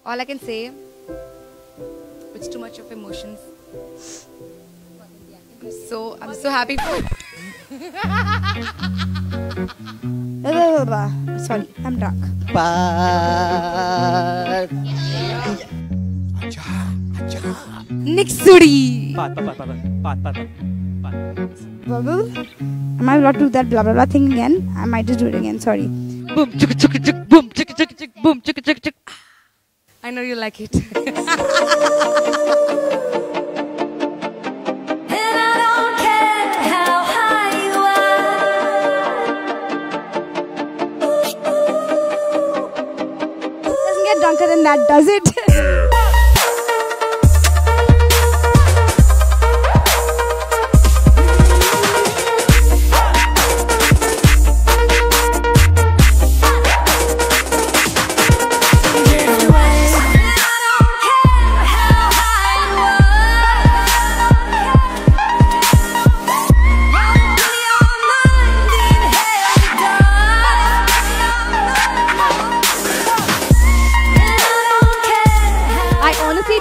All I can say, it's too much of emotions. I'm so happy for Sorry, I'm drunk. Parth. Nixuri. Parth. Am I allowed to do that blah blah blah thing again? I might just do it again. Sorry. Boom chicka chicka chick. Boom chicka chicka chick. Boom chicka chicka chick. I know you like it. Drunker than that, does it?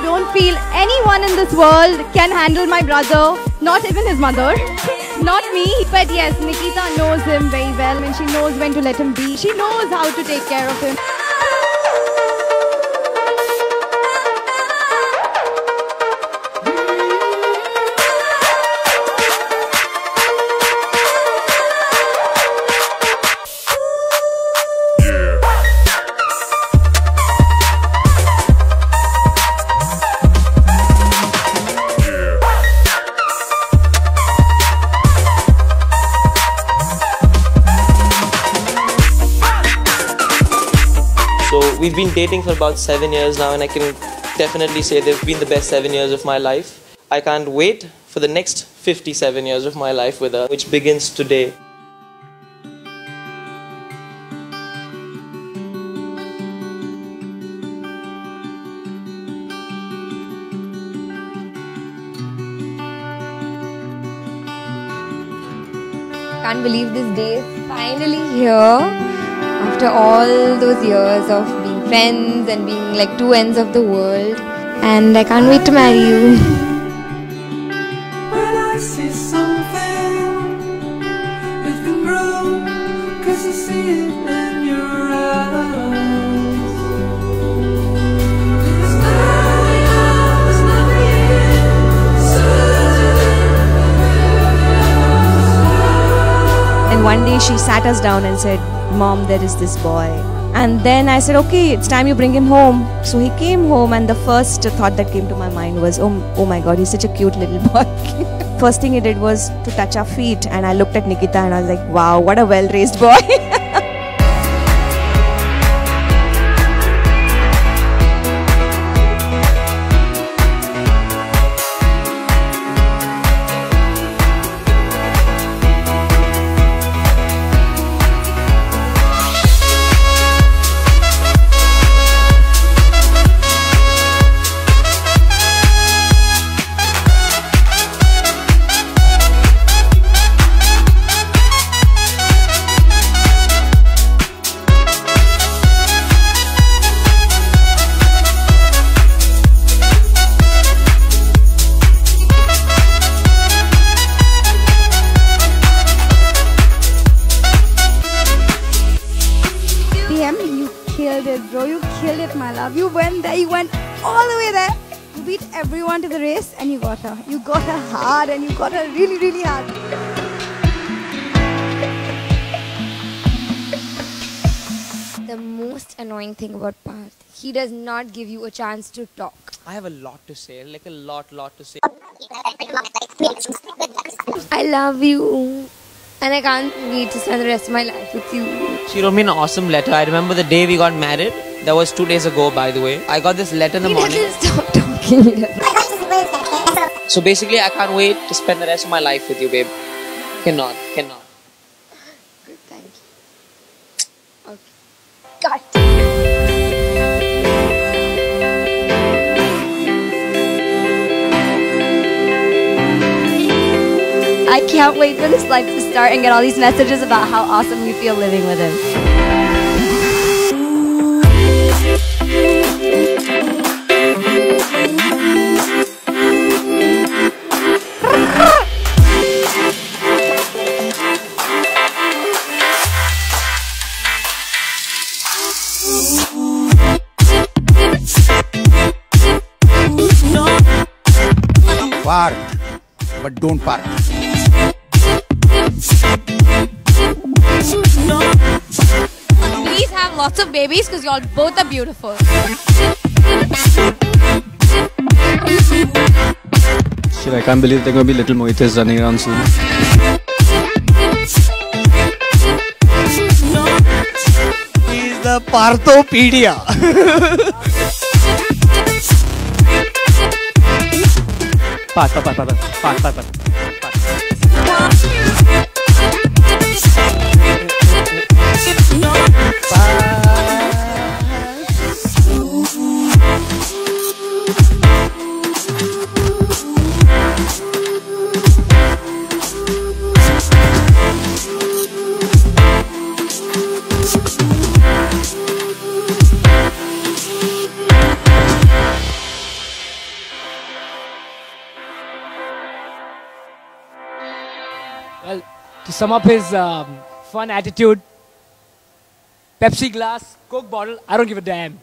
Don't feel anyone in this world can handle my brother, not even his mother, not me. But yes, Nikita knows him very well and she knows when to let him be. She knows how to take care of him. So we've been dating for about 7 years now, and I can definitely say they've been the best 7 years of my life. I can't wait for the next 57 years of my life with her, which begins today. Can't believe this day is finally here. After all those years of being friends and being like two ends of the world, and I can't wait to marry you. When I see something, it can grow, 'cause I see it in your eyes. It's early hours, never And one day she sat us down and said, "Mom, there is this boy." And then I said, "Okay, it's time you bring him home." So he came home, and the first thought that came to my mind was, oh my God, he's such a cute little boy. First thing he did was to touch our feet, and I looked at Nikita and I was like, wow, what a well-raised boy. Bro, you killed it, my love. You went there, you went all the way there. You beat everyone to the race and you got her. You got her hard and you got her really, really hard. The most annoying thing about Parth, he does not give you a chance to talk. I have a lot to say, like a lot to say. I love you. And I can't wait to spend the rest of my life with you. She wrote me an awesome letter. I remember the day we got married. That was 2 days ago, by the way. I got this letter in the morning. He doesn't stop talking. So basically, I can't wait to spend the rest of my life with you, babe. Cannot. Good, thank you. Okay. Cut. I can't wait for this life to start and get all these messages about how awesome you feel living with him. Parth, but don't park. Please have lots of babies because y'all both are beautiful. Shit, I can't believe there are going to be little Mohitas running around soon. He's the Parthopedia. Parth. Well, to sum up his fun attitude, Pepsi glass, Coke bottle, I don't give a damn.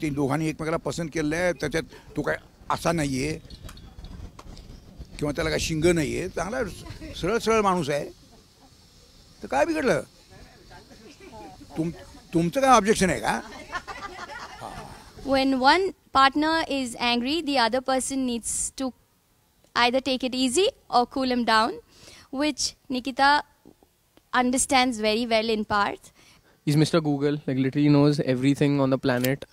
तीन दोघांनी एकमेकाला पसंत केलेलं आहे त्याच्यात तो काय असा नाहीये किंवा त्याला काय शिंग नाहीये चांगला सरळ सरळ माणूस आहे तर काय बिघडलं तुमचं काय ऑब्जेक्शन आहे का When one partner is angry, the other person needs to either take it easy or cool him down, which Nikita understands very well in Parth. He's Mr. Google, like literally knows everything on the planet.